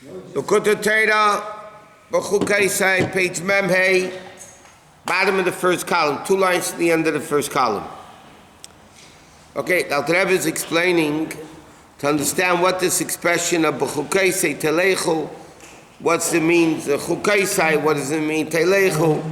Likkutei, Bechukotai, page Memhei, bottom of the first column, 2 lines to the end of the first column. Okay, the Rabbi is explaining to understand what this expression of Bechukotai Telechu, what's it mean, Bechukotai, what does it mean, Telechu?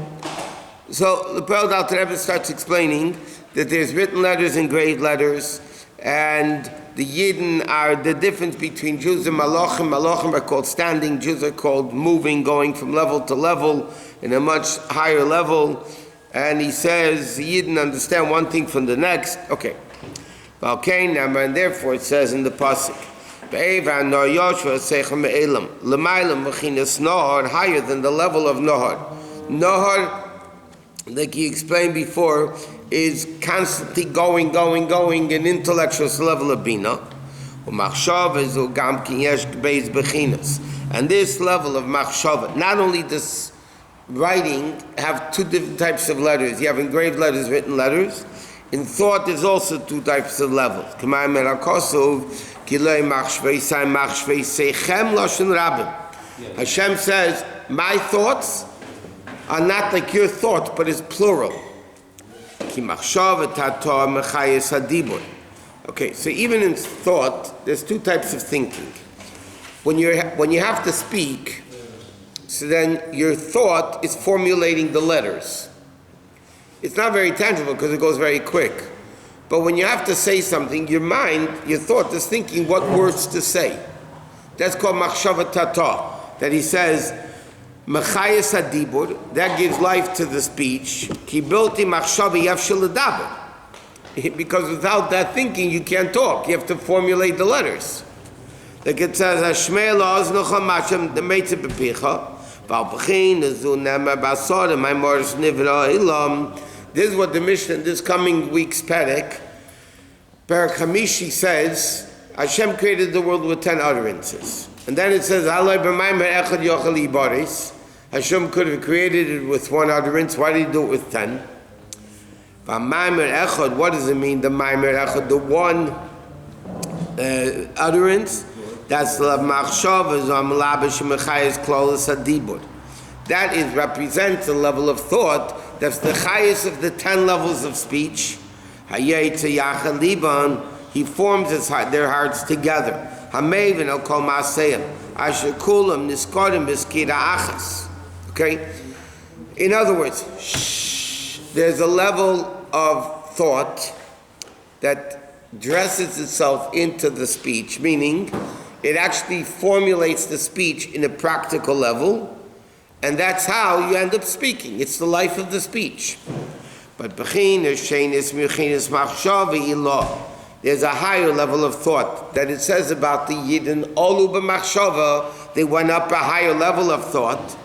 So the Rebbe starts explaining that there's written letters and engraved letters, and the Yidden are the difference between Jews and Malachim. Malachim are called standing, Jews are called moving, going from level to level in a much higher level. And he says the Yidden understand one thing from the next. Okay. And therefore it says in the Pasuk, higher than the level of Nohar. Nohar, like he explained before, is constantly going, an intellectual level of Bina. And this level of Machshava, not only does writing have 2 different types of letters, you have engraved letters, written letters. In thought, there's also 2 types of levels. Hashem says, my thoughts are not like your thoughts, but it's plural. Okay, so even in thought, there's 2 types of thinking. When you have to speak, so then your thought is formulating the letters. It's not very tangible because it goes very quick. But when you have to say something, your mind, your thought is thinking what words to say. That's called machshava tata. That he says, Mechayas hadibur, that gives life to the speech. Ki bilti machshava yafshel ledaber. Because without that thinking, you can't talk. You have to formulate the letters. Like it says, Hashmei la'oznocha machem demeitze bepicha, v'alpachin azu nema basar my moris nivra ilam. This is what the Mishnah in this coming week's Perek Hamishi says, Hashem created the world with 10 utterances. And then it says, Hashem could have created it with 1 utterance. Why did he do it with 10? What does it mean, the Maimer Echad? The 1 utterance, that's the Machshav, that represents the level of thought. That's the highest of the 10 levels of speech. He forms their hearts together. Okay? In other words, there's a level of thought that dresses itself into the speech, meaning it actually formulates the speech in a practical level, and that's how you end up speaking. It's the life of the speech. But there's a higher level of thought that it says about the Yidden, Olu b'machshava, they went up a higher level of thought.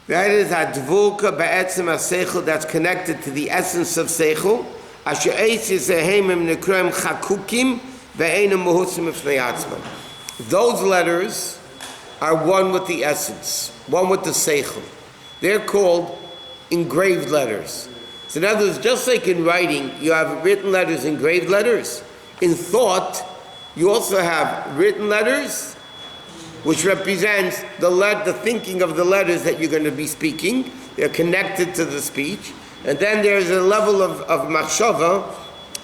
That is advuka be'etzem ha'seichel, that's connected to the essence of seichel. Asher eitzis ehemim nekrem chakukim ve'enam muhusim ifnei atzman. Those letters are one with the essence, one with the seichel. They're called engraved letters. So in other words, just like in writing, you have written letters, engraved letters. In thought, you also have written letters, which represents the thinking of the letters that you're going to be speaking. They're connected to the speech. And then there's a level of machshava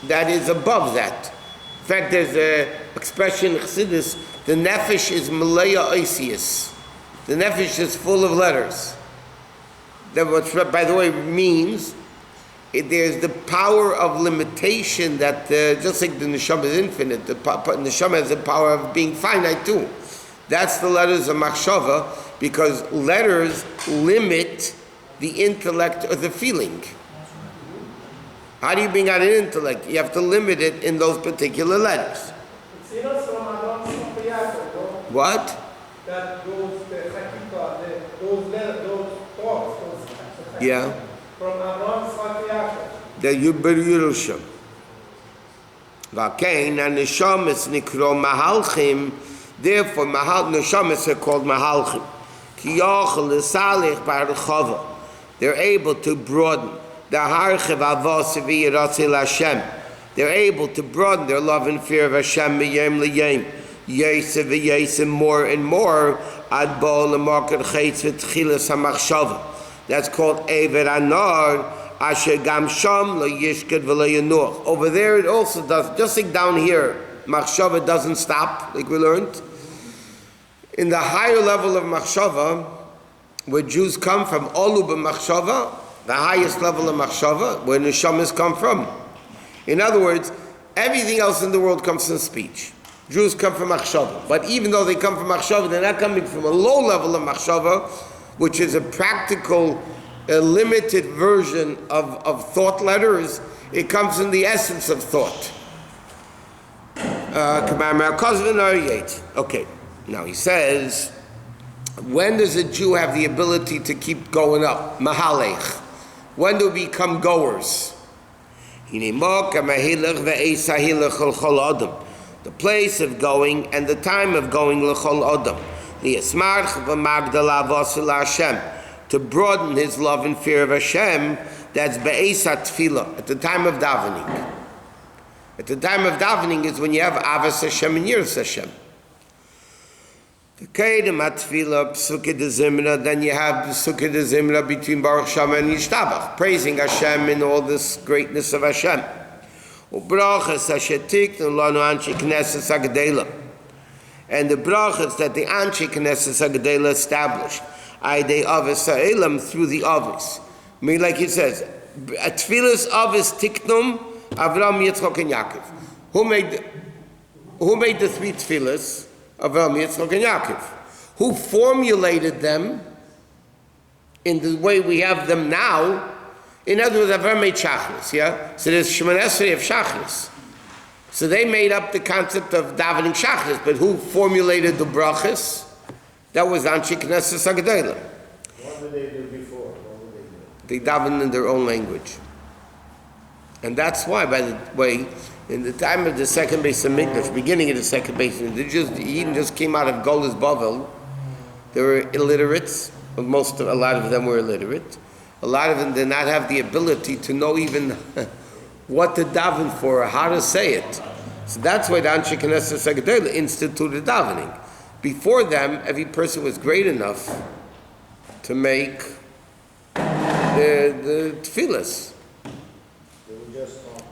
that is above that. In fact, there's an expression in Chassidus, the nefesh is maleya oisius. The nefesh is full of letters. That, which, by the way, means there's the power of limitation that, just like the neshama is infinite, the neshama has the power of being finite too. That's the letters of machshava, because letters limit the intellect or the feeling. How do you bring out an intellect? You have to limit it in those particular letters. What? That those thoughts, yeah. From Abraham's Yaakov. The Yuberushim. V'kein haneshamas nikro mahalchim. Therefore, neshamas are called mahalchim. Ki yochel lesalich barachava. They're able to broaden the harchev avos v'yiratzil Hashem. They're able to broaden their love and fear of Hashem miyem liyem. Yosef v'Yosef more and more, ad bo l'market chaytz v'tchilas hamachshava. That's called Eved Anar, asher gam sham lo yishked v'lo yanuch. Over there it also does, just like down here, machshava doesn't stop, like we learned. In the higher level of machshava, where Jews come from, olu b'machshava, the highest level of machshava, where neshamas come from. In other words, everything else in the world comes from speech. Jews come from machshava, but even though they come from machshava, they're not coming from a low level of machshava, which is a practical, limited version of thought letters. It comes from the essence of thought. Okay, now he says, when does a Jew have the ability to keep going up? Mahalech. When do we become goers? The place of going and the time of going l'chol adam. To broaden his love and fear of Hashem, that's be'esat tefillah, at the time of davening. At the time of davening is when you have avas Hashem and yiras Hashem. Then you have the Sukkah de Zimra between Baruch Shem and Yishtabach, praising Hashem in all this greatness of Hashem. And the brachas that the Anshe Knesset Agdela established, through the Avis. I mean, like he says, Tfilas Avis Tiknum, Avram, Yitzchok, and Yaakov. Who made the three Tfilas? Avram, Yitzchok, and Yaakov. Who formulated them in the way we have them now? In other words, Avram made Shachris, yeah? So there's Shemoneh Esrei of Shachris. So they made up the concept of davening Shachris, but who formulated the brachas? That was Anshe Knesset Agdela. What did they do before? They davened in their own language. And that's why, by the way, in the time of the second base of Mikdash, beginning of the second base, the Eden just came out of Golas Bavel. They were illiterates. A lot of them were illiterate. A lot of them did not have the ability to know even what to daven for or how to say it. So that's why the Anshe Knesset Agdela instituted davening. Before them, every person was great enough to make the tefillas.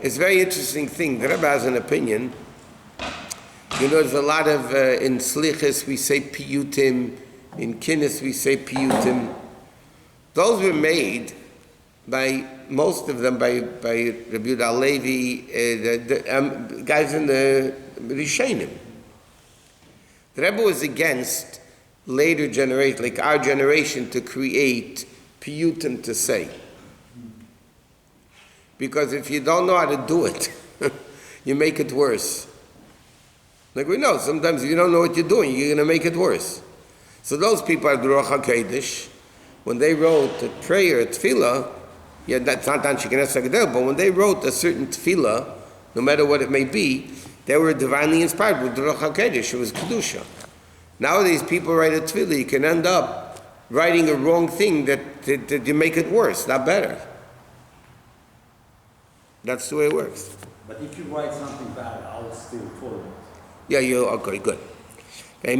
It's a very interesting thing. The Rabbi has an opinion. You know, there's a lot of, in Slichas we say piyutim, in Kinnis we say piyutim. Those were made by, most of them by Rabbi Yehuda Levi, the guys in the Rishonim. The Rebbe was against later generation, like our generation, to create piyutim to say. Because if you don't know how to do it, you make it worse. Like we know, sometimes if you don't know what you're doing, you're going to make it worse. So those people at Ruach HaKodesh, when they wrote a prayer, tefillah, yeah, that's not Anshe Knesset Agdela, but when they wrote a certain tefillah, no matter what it may be, they were divinely inspired with Ruach HaKodesh. It was Kedusha. Nowadays, people write a tefillah, you can end up writing a wrong thing that you make it worse, not better. That's the way it works. But if you write something bad, I'll still follow it. Yeah, okay, good. That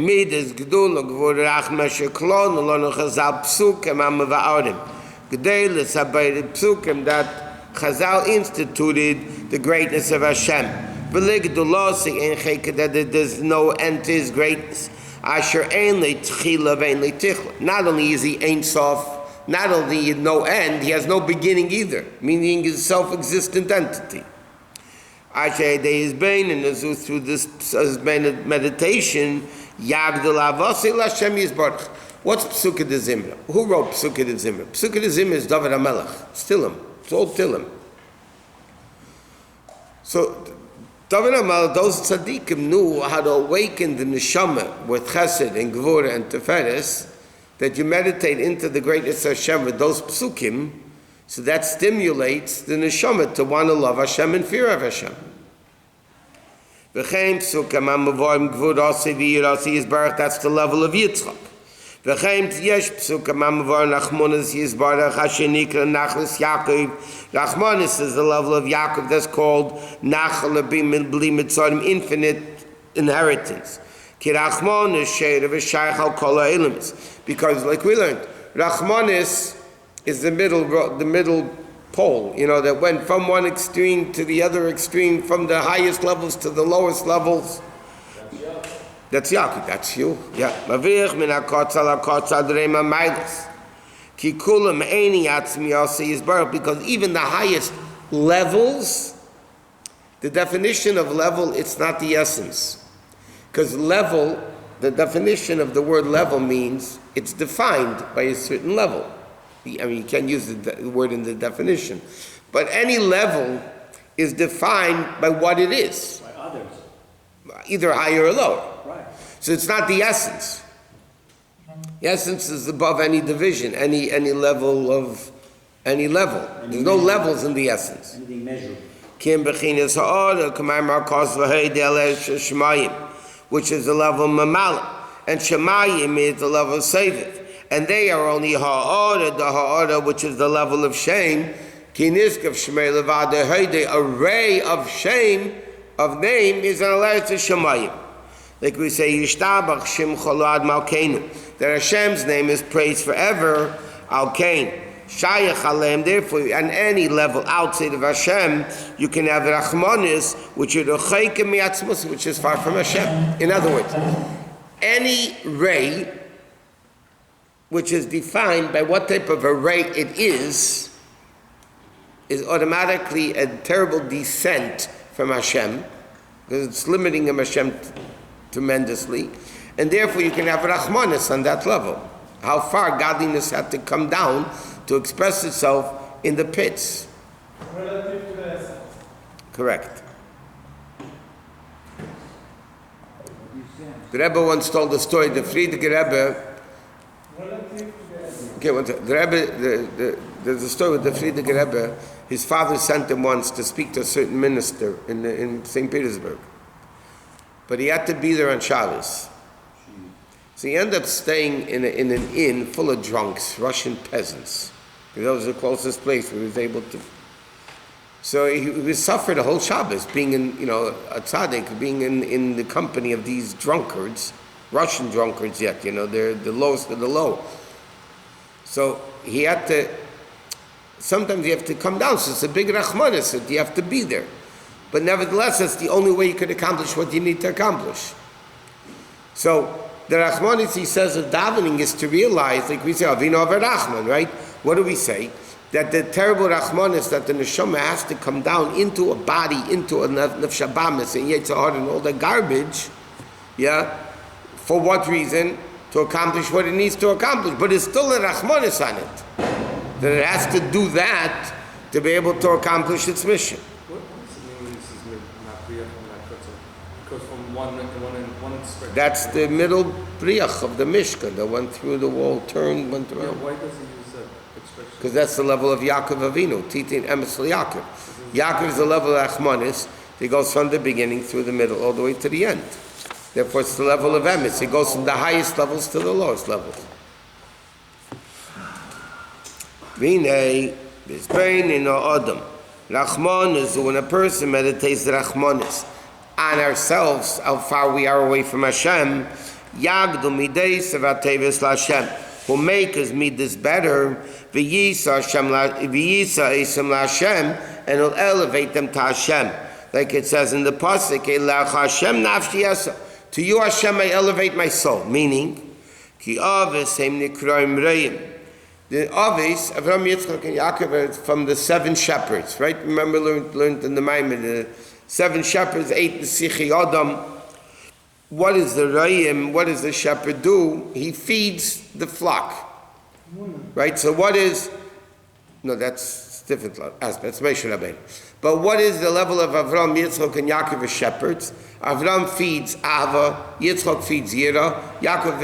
Chazal instituted the greatness of Hashem. That there's no end to His greatness. Not only is He Ein Sof, not only no end, He has no beginning either, meaning His self-existent entity. Through this meditation, what's Psukkah de Zimra? Who wrote Psukkah de Zimra? Psukkah de Zimra is David HaMelech. It's Tillim. It's all Tillim. So, David HaMelech, those tzaddikim knew how to awaken the neshama with chesed and gvura and teferes, that you meditate into the greatness of Hashem with those psukim, so that stimulates the neshama to want to love Hashem and fear of Hashem. That's the level of Yitzchak. Rachmanis is the level of Yaakov that's called infinite inheritance. Because like we learned, Rachmanis is the middle pole, that went from one extreme to the other extreme, from the highest levels to the lowest levels. That's Yaakov, that's you. Yeah. Because even the highest levels, the definition of level, it's not the essence. Because level, the definition of the word level means it's defined by a certain level. You can't use the word in the definition. But any level is defined by what it is. By others. Either higher or lower. Right. So it's not the essence. The essence is above any division, any level of any level. There's no levels in the essence. Anything measurable. Which is the level of Mamala. And Shemayim is the level of Seviv. And they are only Ha'ara, the Ha'ara, which is the level of shame. Kinisk of Shemay Levada Hayde, a ray of shame, of name, is an alert to Shemayim. Like we say, Yishtabach Shem Cholad Malkeinu, that Hashem's name is praised forever, Al-Kain. Shayach Alem, therefore, on any level outside of Hashem, you can have Rachmanis, which is which is far from Hashem. In other words, any ray, which is defined by what type of a ray it is automatically a terrible descent from Hashem, because it's limiting Hashem tremendously, and therefore you can have Rachmanis on that level. How far godliness had to come down to express itself in the pits. Relative to the essence. Correct. The Rebbe once told the story, the Friedrich Rebbe. Relative to the essence. Okay, the Rebbe, there's a story with the Friedrich Rebbe. His father sent him once to speak to a certain minister in St. Petersburg. But he had to be there on Shabbos. So he ended up staying in an inn full of drunks, Russian peasants. That was the closest place where he was able to. So he suffered a whole Shabbos, being in, a tzaddik, being in the company of these drunkards, Russian drunkards yet, they're the lowest of the low. So he had to, sometimes you have to come down, so it's a big rachmanis, so you have to be there. But nevertheless, that's the only way you could accomplish what you need to accomplish. So the rachmanis, he says, of davening is to realize, like we say, Avinu Avar Rachman, right? What do we say? That the terrible rachmanis, that the neshama has to come down into a body, into a nefshabamis and yetzahar and all that garbage, for what reason? To accomplish what it needs to accomplish. But it's still a rachmanis on it. That it has to do that to be able to accomplish its mission. What does it mean when he says Napriya from Nakotza? Because from one spectrum. That's the middle priach of the Mishkan that went through the wall, turned, went around. Yeah, why does he use that expression? Because that's the level of Yaakov Avinu, Titin Emes Yaakov. Yaakov is the level of Achmanis. He goes from the beginning through the middle all the way to the end. Therefore, it's the level of Emes. He goes from the highest levels to the lowest levels. Vinay, this brain in Adam. Rachmanis, when a person meditates Rachmanis on ourselves, how far we are away from Hashem, Yagdu midei sevatevis Hashem, who make us meet this better, v'yisa Hashem Hashem, and will elevate them to Hashem. Like it says in the pasuk, Elach Hashem nafshi yasa. To you, Hashem, I elevate my soul. Meaning, ki aves hem nikroim reim. The Avis, Avraham, Yitzchak, and Yaakov are from the 7 shepherds, right? Remember, learned in the Maimon, the 7 shepherds ate the Sichi Adam. What is the Rayim? What does the shepherd do? He feeds the flock, right? So what is, no, that's different aspects, Moshe Rabbeinu. But what is the level of Avraham, Yitzchak, and Yaakov as shepherds? Avraham feeds Ava, Yitzchak feeds Yira, Yaakov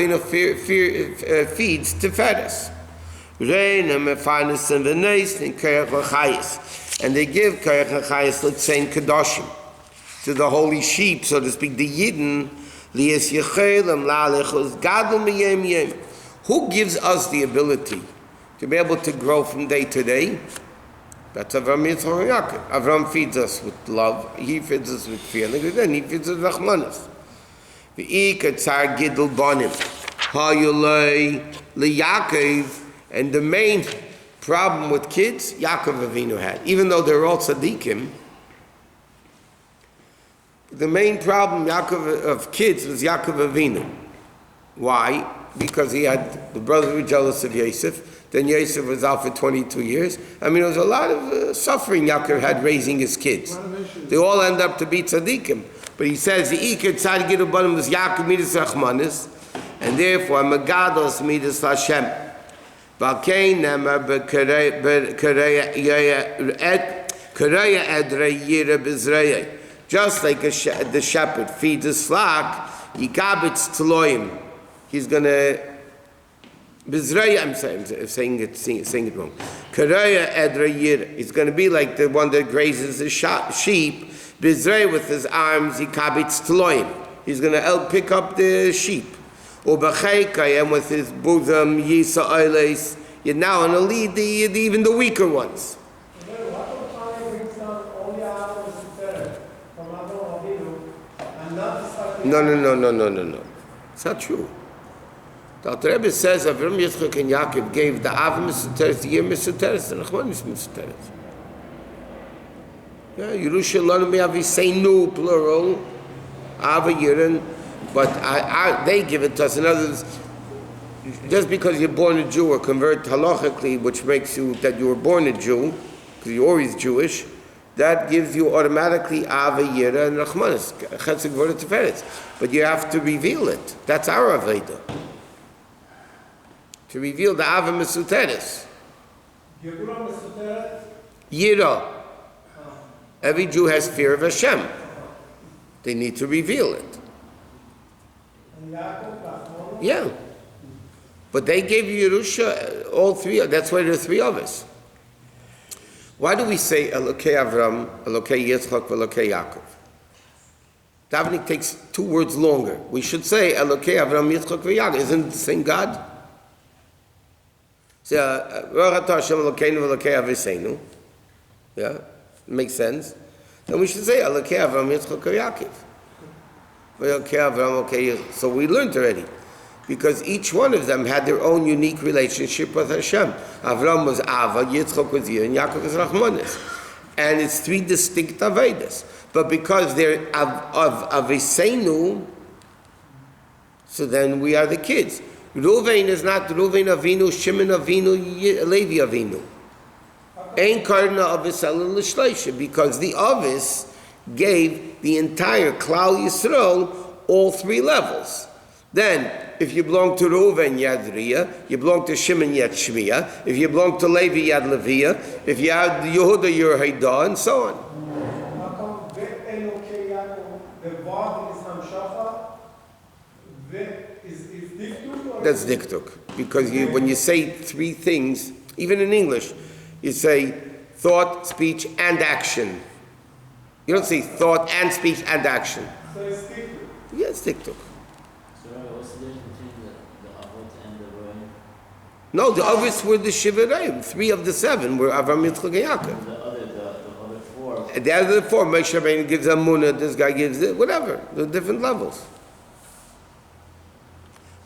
feeds Tiferes. And they give Koyach L'chayis, let's say in Kedoshim, to the holy sheep, so to speak, the Yidden, who gives us the ability to be able to grow from day to day? That's Avram Yitzchak and Yaakov. Avram feeds us with love, he feeds us with fear, and he feeds us with Rachmanis. V'ikatzar gidul bonim. Hayulei liYaakov. And the main problem with kids, Yaakov Avinu had. Even though they're all tzaddikim, the main problem of kids was Yaakov Avinu. Why? Because he had, the brothers were jealous of Yosef. Then Yosef was out for 22 years. I mean, there was a lot of suffering Yaakov had raising his kids. They all end up to be tzaddikim. But he says, the Iker tzad gidu banim was Yaakov midas rachmanis, and therefore, Magados midas Hashem. V'alkein nemar b'kareya edrei yira b'zreyei. Just like the shepherd feeds his flock, yikabitz tloim. He's going to Bizraya, I'm saying it wrong. Karaya edra yir. He's going to be like the one that grazes the sheep. Bizraya with his arms, he kabitz tloim. He's going to pick up the sheep. Ubachayka, and with his bosom, yisa oiles. You're now going to lead even the weaker ones. No. It's not true. The Rebbe says Avram, Yitzchak, and Yaakov gave the Av Mesuteres, the year Mesuteres, and Achmanis Mesuteres. Yeah, Yerushalayim Aviseinu, plural, Av Yirin, but they give it to us. In other words, just because you're born a Jew or convert halachically, which makes you that you were born a Jew, because you're always Jewish, that gives you automatically Av Yira and Achmanis, Chesed Gvura Tiferes. But you have to reveal it. That's our Aveda. To reveal the Ava Mesuteres. Yira. Every Jew has fear of Hashem. They need to reveal it. Yeah. But they gave Yerusha, all three, that's why there are three of us. Why do we say Elokei Avram, Elokei Yitzchak, Elokei Yaakov? Davening takes 2 words longer. We should say Elokei Avram, Yitzchak, Yaakov. Isn't it the same God? So, yeah, makes sense. Then we should say Elokei Avram, Yitzchak, Yaakov. So we learned already. Because each one of them had their own unique relationship with Hashem. Avram was Ava, Yitzchak was Yir, and Yaakov was Rachmanis. And it's 3 distinct Avedas. But because they're of Aviseinu, so then we are the kids. Ruvain is not Ruvain Avinu, Shimon Avinu, Levi Avinu. Ein karna Avisel l'shleisha, because the Avis gave the entire Klal Yisrael all 3 levels. Then, if you belong to Reuven, you had Riyah. You belong to Shimon, you had Shmiyah. If you belong to Levi, you had Leviah. If you had Yehuda, you're Haidah, and so on. How come the Vav is Hamshacha? Is Diktuk? That's Diktuk. Because when you say 3 things, even in English, you say thought, speech, and action. You don't say thought and speech and action. So it's Diktuk? Yeah, it's Diktuk. No, the others were the Shivarayim. 3 of the 7 were Avram, Yitzchak, and Yaakov. The other 4. The other 4, Moshe Rabbeinu gives them Munah, this guy gives it, whatever. They're different levels.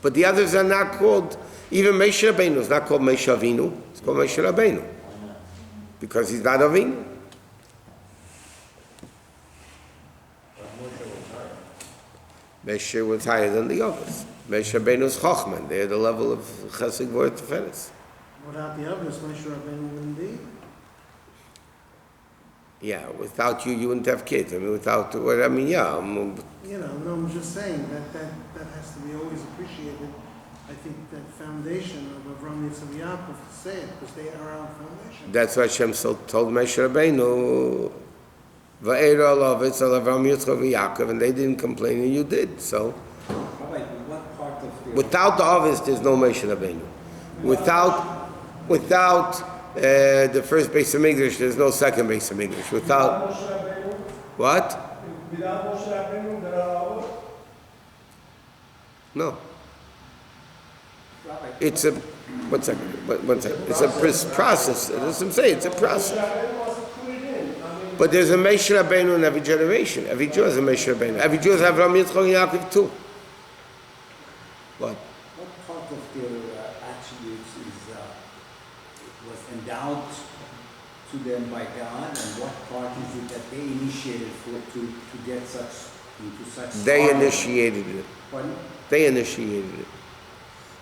But the others are not called, even Moshe Rabbeinu is not called Moshe Avinu, it's called Moshe Rabbeinu. Because he's not Avinu. Moshe was higher than the others. Moshe Rabbeinu is Chochman. They're the level of Chesed Gvura Tiferes. Without the others, Moshe Rabbeinu wouldn't be. Yeah, without you, you wouldn't have kids. I mean, without, well, I mean, yeah. No, I'm just saying that has to be always appreciated. I think that foundation of Avram, Yitzchak, Yaakov to say it, because they are our foundation. That's why Hashem told Moshe Rabbeinu, Va'era alav etzal Avram, Yitzchak, Yaakov, and they didn't complain, and you did. So, Rabbi, what part of the... without the Avis, there's no Moshe Rabbeinu. Without the first base of English, there's no second base of English. Without Moshe Rabbeinu? what? Without Moshe Rabbeinu, there are others? No. It's a one second. It's a process. That's what I'm saying. It's a process. But there's a Moshe Rabbeinu in every generation. Every Jew has a Moshe Rabbeinu. Every Jew has Avram, Yitzchak, and Yaakov too. part of their attributes was endowed to them by God, and what part is it that they initiated to get into such? They initiated it. Pardon? They initiated it.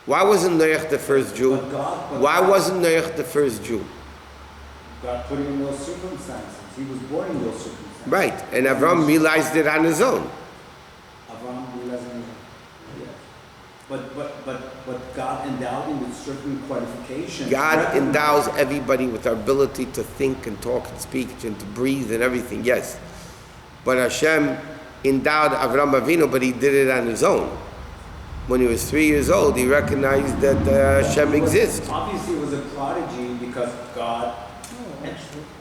Why wasn't Noach the first Jew? Why wasn't Noach the first Jew? God put him in those circumstances. He was born in those circumstances. Right, and Avram realized it on his own. Abraham realized it. Yes. But God endowed him with certain qualifications. God endows everybody with our ability to think and talk and speak and to breathe and everything, yes. But Hashem endowed Avram Avinu, but he did it on his own. When he was 3 years old, he recognized that Hashem exists. Obviously, it was a prodigy because God.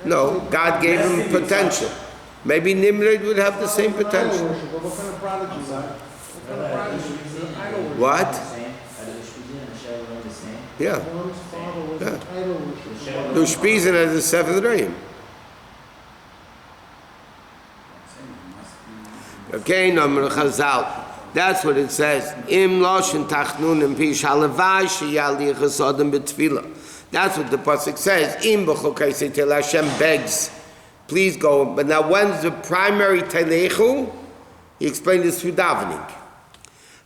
No, God gave him potential. Maybe Nimrod would have the same potential. What kind of prodigy is that? What kind of prodigy is that? Idol worship. What? The same? Are the Shpizin and the Shever the same? Yeah. One's father was Yeah. an idol worshiper. The Shpizin has the seventh reign. Okay, Nomer Chazal. That's what it says. Im loshen tachnun pish halavai sheyali chasadim b'tefillah. That's what the pasuk says. Im b'chokai setel Hashem begs, please go. But now, when's the primary telechu? He explained this through davening.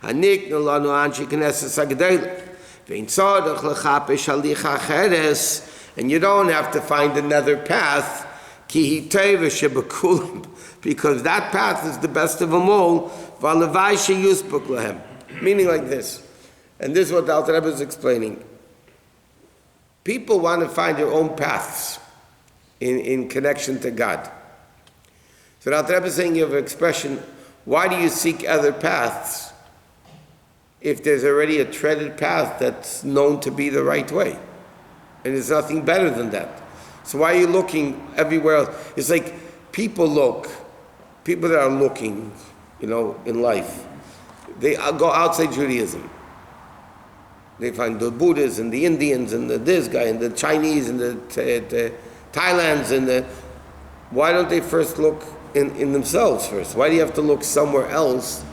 Hanik nolanu anshi knesses hagdeilah vein tzadach lechapesh halicha cheres, and you don't have to find another path. Ki hitei v'shebekulim, because that path is the best of them all. Meaning like this, and this is what the Alter Rebbe is explaining. People want to find their own paths in connection to God. So the Alter Rebbe is saying, you have an expression, why do you seek other paths if there's already a treaded path that's known to be the right way? And there's nothing better than that. So why are you looking everywhere else? It's like people that are looking, in life, they go outside Judaism. They find the Buddhists and the Indians and this guy and the Chinese and the Thailands and why don't they first look in themselves first? Why do you have to look somewhere else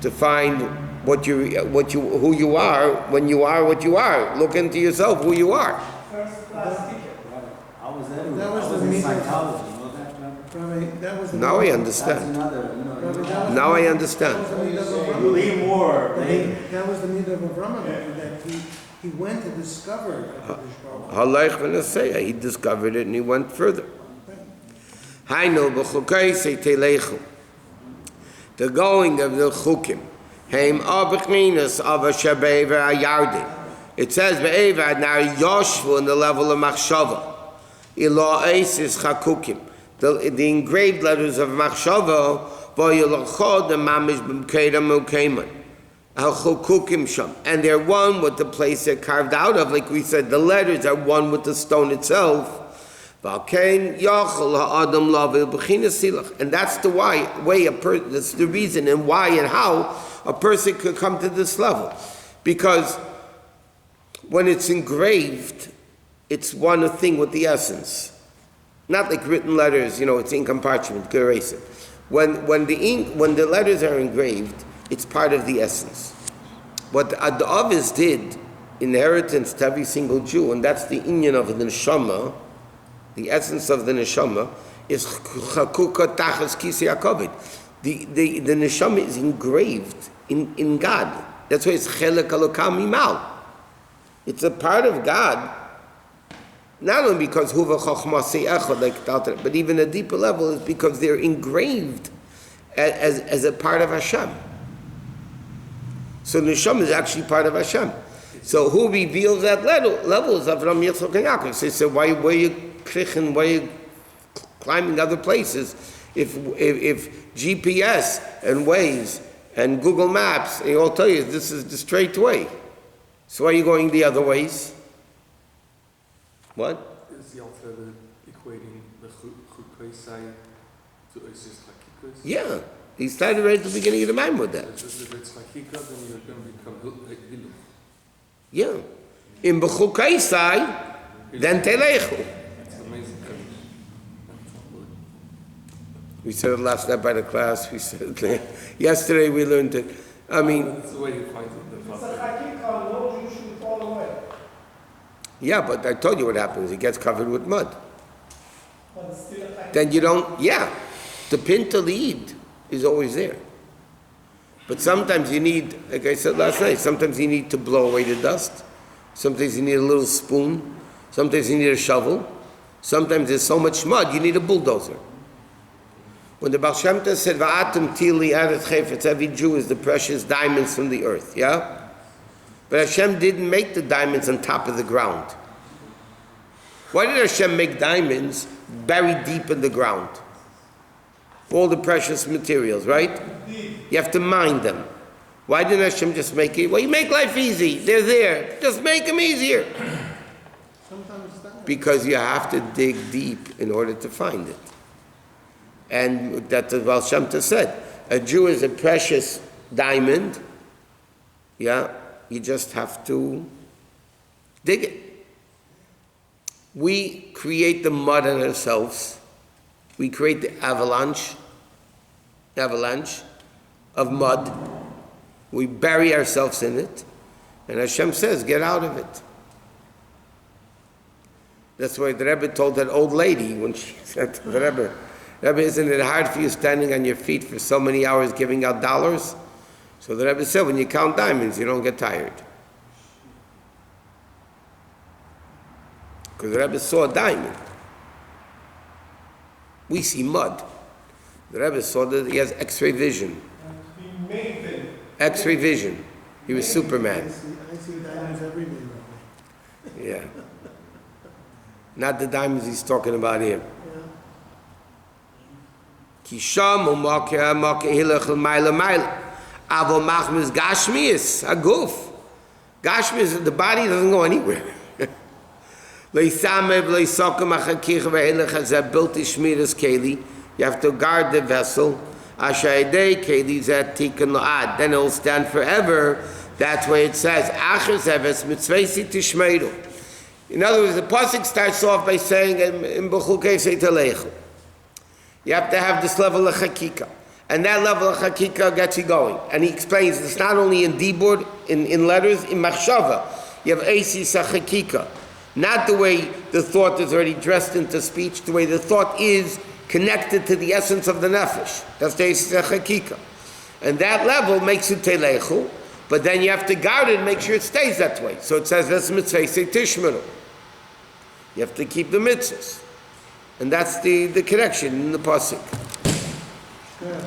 to find who you are when you are what you are? Look into yourself, who you are. First class ticket. How was that? That was I the in meaning. psychology. You know that, Rabbi? Rabbi, that was the Now I meaning. That's understand. another. Now I That understand. was the meaning of Avraham. Believe more. That was the meaning of Avraham, that he went to discover HaKadosh Baruch Hu. Halaych v'naseya, he discovered it and he went further. Hainu b'chukai seitelechu. The going of the chukim. Heim abechminas of a shabever ayardin. It says be'evad now yoshvu in the level of machshava. Ilo eisis chakukim. The engraved letters of machshava v'yolachod the mamish b'mkedam u'keman. Al-chukukim sham. And they're one with the place they're carved out of. Like we said, the letters are one with the stone itself. And that's the that's the reason and why and how a person could come to this level. Because when it's engraved, it's one thing with the essence. Not like written letters, it's ink on parchment, you erase it. When the letters are engraved, it's part of the essence. What the Avis did, inheritance to every single Jew, and that's the inyan of the neshama. The essence of the neshama is chakuka tachas kisei hakavod. The neshama is engraved in God. That's why it's chelek alokam imal. It's a part of God, not only because huva chachma se'echad, like Talmud, but even a deeper level is because they're engraved as a part of Hashem. So neshama is actually part of Hashem. So who reveals that level is Avram, Yitzchak, and Yaakov. So he said, why are you climbing other places if GPS and Waze and Google Maps, they all tell you this is the straight way. So why are you going the other ways? What? Is the Alter Rebbe equating the Bechukotai to Oasis Chakikus? Yeah. He started right at the beginning of the mind with that. If it's Chakika, then you're going to become Hilu. Yeah. In Bechukotai, then Telechu. It's amazing. We said it last night by the class. Yesterday we learned it. I mean, That's the way you find it. It's a hakika, no Yeah, but I told you what happens. It gets covered with mud. But it's still a Then you don't, yeah. The pin to lead is always there. But sometimes you need, like I said last night, sometimes you need to blow away the dust. Sometimes you need a little spoon. Sometimes you need a shovel. Sometimes there's so much mud, you need a bulldozer. When the Baal Shem Tov said, Va'atum tili eretz chayfetz, every Jew is the precious diamonds from the earth, yeah? But Hashem didn't make the diamonds on top of the ground. Why did Hashem make diamonds buried deep in the ground? All the precious materials, right? You have to mine them. Why didn't Hashem just make it? Well, you make life easy. They're there. Just make them easier. Sometimes that. Because you have to dig deep in order to find it. And that the Baal Shem Tov said, a Jew is a precious diamond. Yeah, you just have to dig it. We create the mud on ourselves. We create the avalanche of mud. We bury ourselves in it. And Hashem says, get out of it. That's why the Rebbe told that old lady when she said to the Rebbe, Rebbe, isn't it hard for you standing on your feet for so many hours giving out dollars? So the Rebbe said, when you count diamonds, you don't get tired. Because the Rebbe saw a diamond. We see mud. The Rebbe saw that he has X-ray vision. we made them. X-ray vision. He was Superman. I see diamonds every day, Rabbi. Yeah. Not the diamonds he's talking about here. Yeah. Kisham u'makeh hilach l'mayla mayla. Avo machmis gashmius, aguf. Gashmius, the body doesn't go anywhere. Leisamev leisokam achakich ve'helach hazeh built ishmiras keli. You have to guard the vessel. Ashayidei keli zeh tikkun la'ad. Then it will stand forever. That's why it says, Acher zeves mitzvesi tishmeiru. In other words, the pasuk starts off by saying, in Bechukotai seitalechu. You have to have this level of chakika. And that level of chakika gets you going. And he explains it's not only in dibur, in letters, in machshava. You have asis chakika. Not the way the thought is already dressed into speech, the way the thought is connected to the essence of the nefesh. That's the asis chakika. And that level makes you telechu, but then you have to guard it and make sure it stays that way. So it says, that's mitzvah tishmeru. You have to keep the mitzvahs. And that's the connection in the pasuk. Yeah,